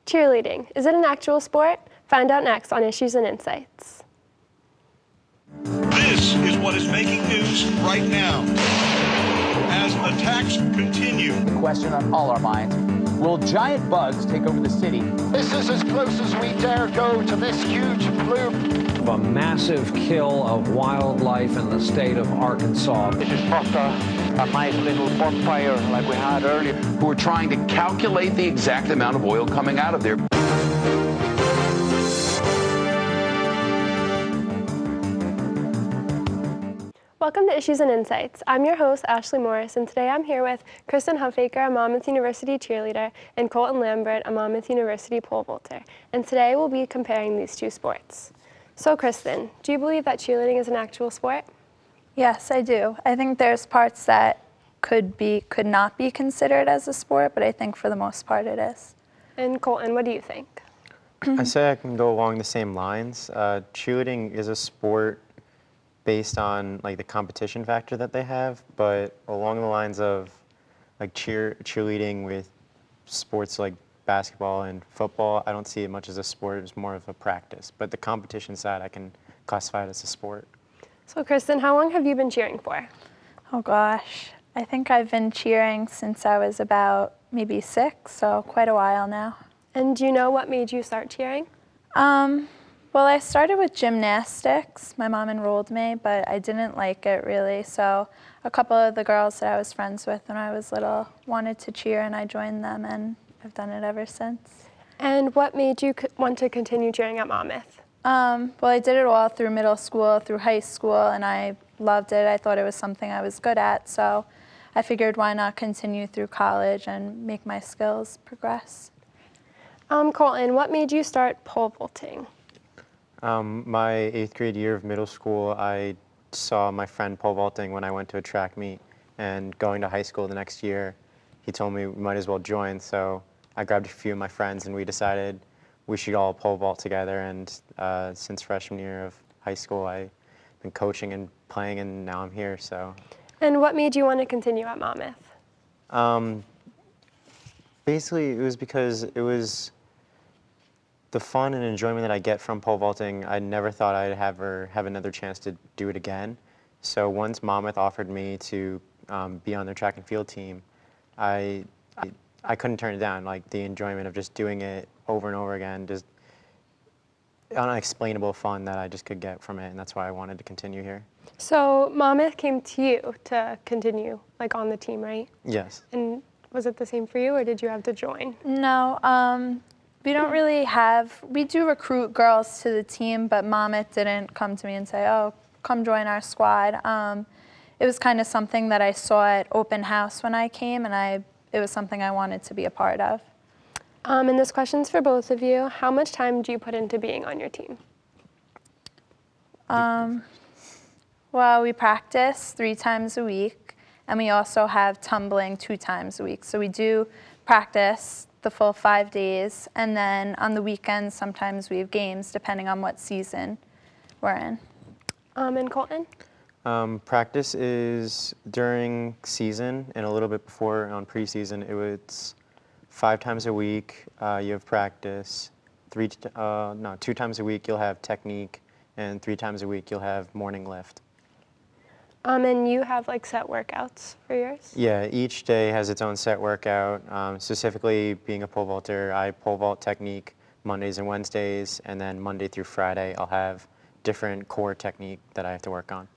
Cheerleading, is it an actual sport? Find out next on Issues and Insights. This is what is making news right now. As attacks continue. The question on all our minds, will giant bugs take over the city? This is as close as we dare go to this huge bloop. A massive kill of wildlife in the state of Arkansas. This is just a nice little bonfire like we had earlier. Who are trying to calculate the exact amount of oil coming out of there. Welcome to Issues and Insights. I'm your host, Ashley Morris, and today I'm here with Kristin Huffaker, a Monmouth University cheerleader, and Colton Lambert, a Monmouth University pole vaulter. And today we'll be comparing these two sports. So Kristin, do you believe that cheerleading is an actual sport? Yes, I do. I think there's parts that could not be considered as a sport, but I think for the most part it is. And Colton, what do you think? I say I can go along the same lines. Cheerleading is a sport based on like the competition factor that they have, but along the lines of like cheerleading with sports like basketball and football, I don't see it much as a sport. It's more of a practice. But the competition side, I can classify it as a sport. So Kristin, how long have you been cheering for? Oh gosh, I think I've been cheering since I was about maybe 6, so quite a while now. And do you know what made you start cheering? Well, I started with gymnastics. My mom enrolled me, but I didn't like it really. So a couple of the girls that I was friends with when I was little wanted to cheer, and I joined them, and I've done it ever since. And what made you want to continue cheering at Monmouth? Well, I did it all through middle school, through high school, and I loved it. I thought it was something I was good at, so I figured why not continue through college and make my skills progress. Colton, what made you start pole vaulting? My 8th grade year of middle school, I saw my friend pole vaulting when I went to a track meet, and going to high school the next year, he told me we might as well join, so I grabbed a few of my friends and we decided we should all pole vault together, and since freshman year of high school, I've been coaching and playing, and now I'm here, so. And what made you want to continue at Monmouth? Basically, it was because it was the fun and enjoyment that I get from pole vaulting. I never thought I'd ever have another chance to do it again. So once Monmouth offered me to be on their track and field team, I couldn't turn it down. Like the enjoyment of just doing it over and over again, just unexplainable fun that I just could get from it, and that's why I wanted to continue here. So Monmouth came to you to continue like on the team, right? Yes. And was it the same for you, or did you have to join? No, we don't really we do recruit girls to the team, but Monmouth didn't come to me and say, oh, come join our squad. It was kind of something that I saw at open house when I came, and it was something I wanted to be a part of. And this question's for both of you. How much time do you put into being on your team? Well, we practice 3 times a week, and we also have tumbling 2 times a week. So we do practice the full 5 days, and then on the weekends, sometimes we have games depending on what season we're in. And Colton? Practice is during season and a little bit before on preseason. It's 5 times a week. You have practice. 2 times a week you'll have technique, and 3 times a week you'll have morning lift. And you have like set workouts for yours? Yeah, each day has its own set workout. Specifically, being a pole vaulter, I pole vault technique Mondays and Wednesdays, and then Monday through Friday I'll have different core technique that I have to work on.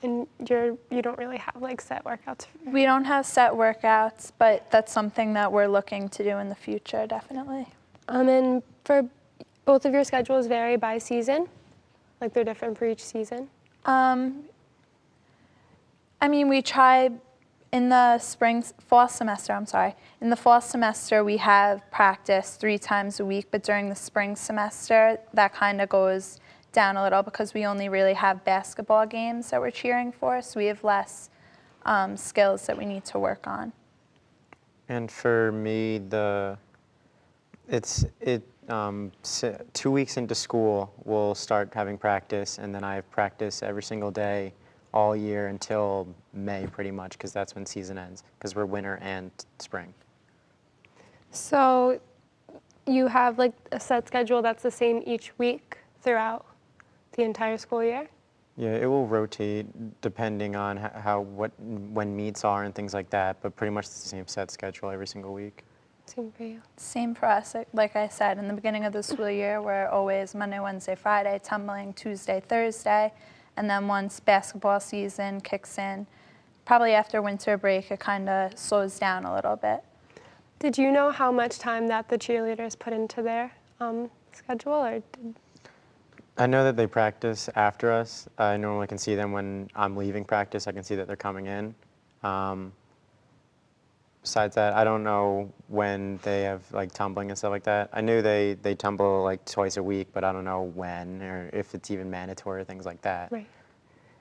And you don't really have like set workouts? We don't have set workouts, but that's something that we're looking to do in the future, definitely. And for both of your schedules vary by season? Like they're different for each season? I mean, we try in the fall semester we have practice 3 times a week, but during the spring semester, that kind of goes down a little because we only really have basketball games that we're cheering for, so we have less skills that we need to work on. And for me, 2 weeks into school, we'll start having practice, and then I have practice every single day all year until May pretty much, because that's when season ends, because we're winter and spring. So you have like a set schedule that's the same each week throughout the entire school year? Yeah, it will rotate depending on when meets are and things like that, but pretty much the same set schedule every single week. Same for you. Same for us. Like I said, in the beginning of the school year, we're always Monday, Wednesday, Friday, tumbling Tuesday, Thursday, and then once basketball season kicks in, probably after winter break, it kind of slows down a little bit. Did you know how much time that the cheerleaders put into their schedule, or I know that they practice after us. I normally can see them when I'm leaving practice. I can see that they're coming in. Besides that, I don't know when they have like tumbling and stuff like that. I knew they tumble like twice a week, but I don't know when or if it's even mandatory or things like that. Right.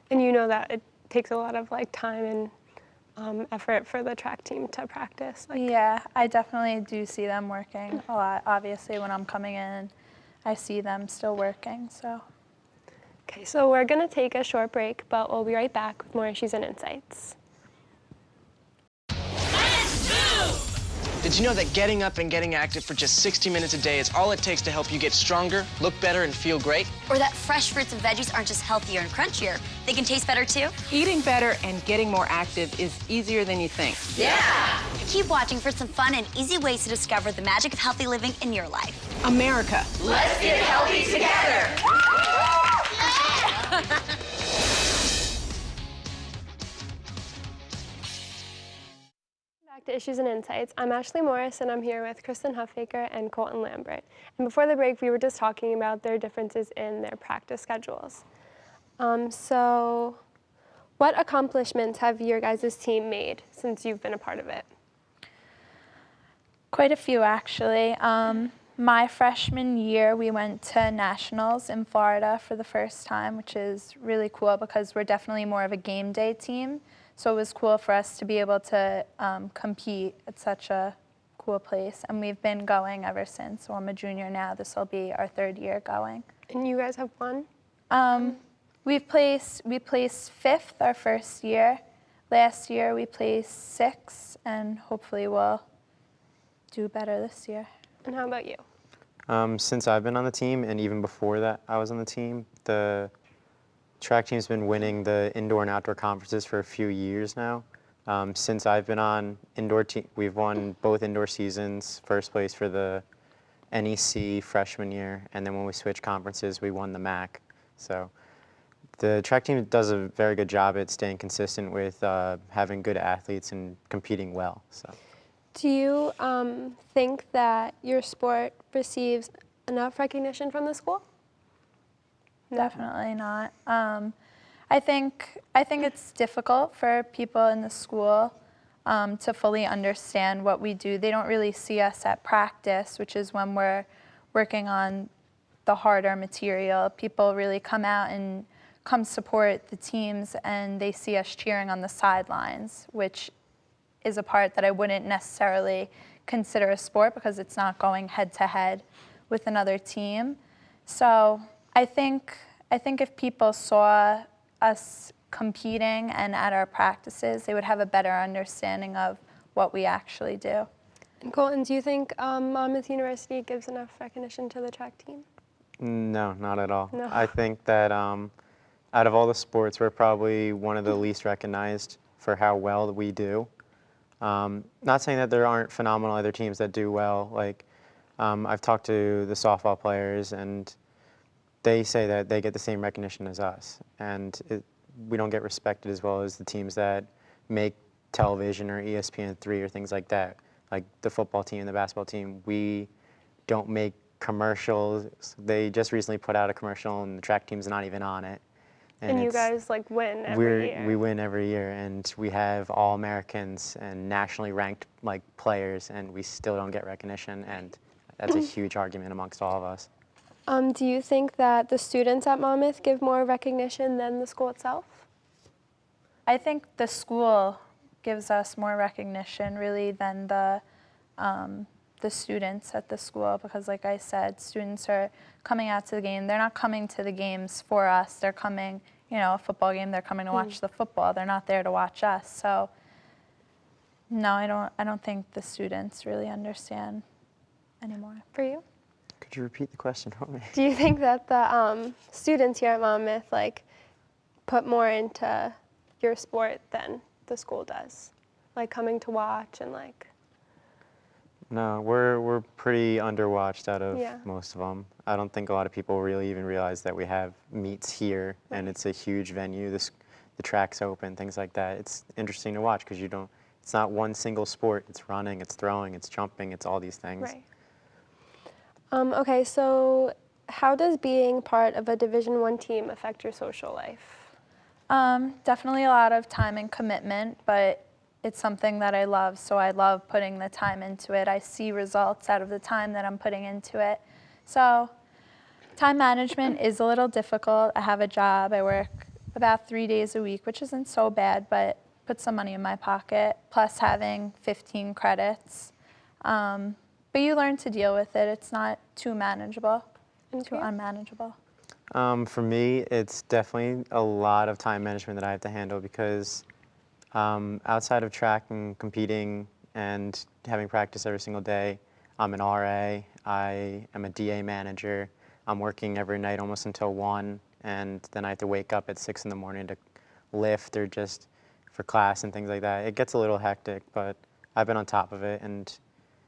And you know that it takes a lot of like time and effort for the track team to practice. Like, Yeah, I definitely do see them working a lot. Obviously, when I'm coming in, I see them still working, so. Okay, so we're gonna take a short break, but we'll be right back with more issues and insights. Did you know that getting up and getting active for just 60 minutes a day is all it takes to help you get stronger, look better, and feel great? Or that fresh fruits and veggies aren't just healthier and crunchier, they can taste better too? Eating better and getting more active is easier than you think. Yeah! Keep watching for some fun and easy ways to discover the magic of healthy living in your life. America. Let's get healthy together! Back to Issues and Insights. I'm Ashley Morris, and I'm here with Kristin Huffaker and Colton Lambert. And before the break, we were just talking about their differences in their practice schedules. So what accomplishments have your guys' team made since you've been a part of it? Quite a few, actually. My freshman year, we went to nationals in Florida for the first time, which is really cool because we're definitely more of a game day team. So it was cool for us to be able to compete at such a cool place. And we've been going ever since. So I'm a junior now. This will be our third year going. And you guys have won? We placed fifth our first year. Last year we placed sixth, and hopefully we'll do better this year. And how about you? Since I've been on the team, and even before that I was on the team, the track team's been winning the indoor and outdoor conferences for a few years now. Since I've been on indoor team, we've won both indoor seasons, first place for the NEC freshman year, and then when we switched conferences, we won the MAC. So the track team does a very good job at staying consistent with having good athletes and competing well. So. Do you think that your sport receives enough recognition from the school? Definitely not. I think it's difficult for people in the school to fully understand what we do. They don't really see us at practice, which is when we're working on the harder material. People really come out and come support the teams, and they see us cheering on the sidelines, which is a part that I wouldn't necessarily consider a sport because it's not going head to head with another team. So I think if people saw us competing and at our practices, they would have a better understanding of what we actually do. And Colton, do you think Monmouth University gives enough recognition to the track team? No, not at all. No. I think that out of all the sports, we're probably one of the least recognized for how well we do. Not saying that there aren't phenomenal other teams that do well. Like I've talked to the softball players, and they say that they get the same recognition as us, and we don't get respected as well as the teams that make television or ESPN3 or things like that. Like the football team, the basketball team, we don't make commercials. They just recently put out a commercial, and the track team's not even on it. And you guys like win every year. We win every year, and we have All-Americans and nationally ranked like players, and we still don't get recognition, and that's a huge argument amongst all of us. Do you think that the students at Monmouth give more recognition than the school itself? I think the school gives us more recognition really than the students at the school, because like I said, students are coming out to the game. They're not coming to the games for us. They're coming, a football game, they're coming to watch the football. They're not there to watch us. So no, I don't think the students really understand anymore. For you? Could you repeat the question for me? Do you think that the students here at Monmouth like put more into your sport than the school does? Like coming to watch and like... No, we're pretty underwatched out of Yeah. most of them. I don't think a lot of people really even realize that we have meets here, and it's a huge venue. The track's open, things like that. It's interesting to watch because you don't. It's not one single sport. It's running, it's throwing, it's jumping, it's all these things. Right. Okay, so how does being part of a Division I team affect your social life? Definitely a lot of time and commitment, but it's something that I love, so I love putting the time into it. I see results out of the time that I'm putting into it. So time management is a little difficult. I have a job. I work about 3 days a week, which isn't so bad, but puts some money in my pocket, plus having 15 credits. But you learn to deal with it. It's not too manageable, too unmanageable. For me, it's definitely a lot of time management that I have to handle because outside of track and competing and having practice every single day, I'm an RA, I am a DA manager, I'm working every night almost until 1, and then I have to wake up at 6 in the morning to lift or just for class and things like that. It gets a little hectic, but I've been on top of it and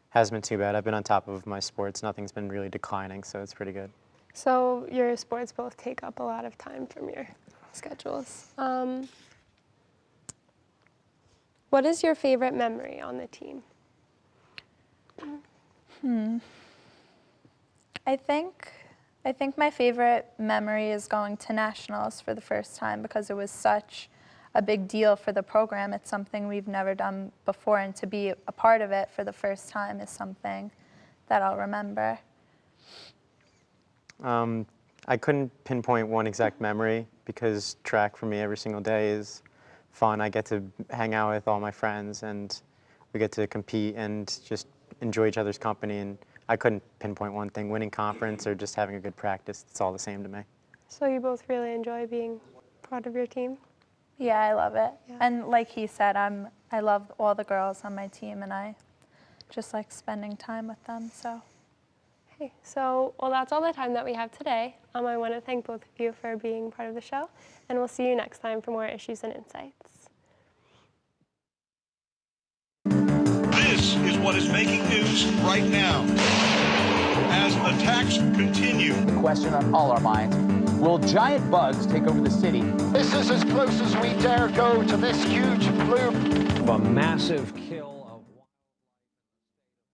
hasn't been too bad. I've been on top of my sports. Nothing's been really declining, so it's pretty good. So your sports both take up a lot of time from your schedules. What is your favorite memory on the team? I think my favorite memory is going to nationals for the first time because it was such a big deal for the program. It's something we've never done before, and to be a part of it for the first time is something that I'll remember. I couldn't pinpoint one exact memory because track for me every single day is fun. I get to hang out with all my friends and we get to compete and just enjoy each other's company, and I couldn't pinpoint one thing. Winning conference or just having a good practice, it's all the same to me. So you both really enjoy being part of your team? Yeah, I love it. Yeah. And like he said, I love all the girls on my team, and I just like spending time with them, so. Okay, so, well, that's all the time that we have today. I want to thank both of you for being part of the show, and we'll see you next time for more Issues and Insights. This is what is making news right now. As attacks continue. The question on all our minds, will giant bugs take over the city? This is as close as we dare go to this huge blue. A massive kill.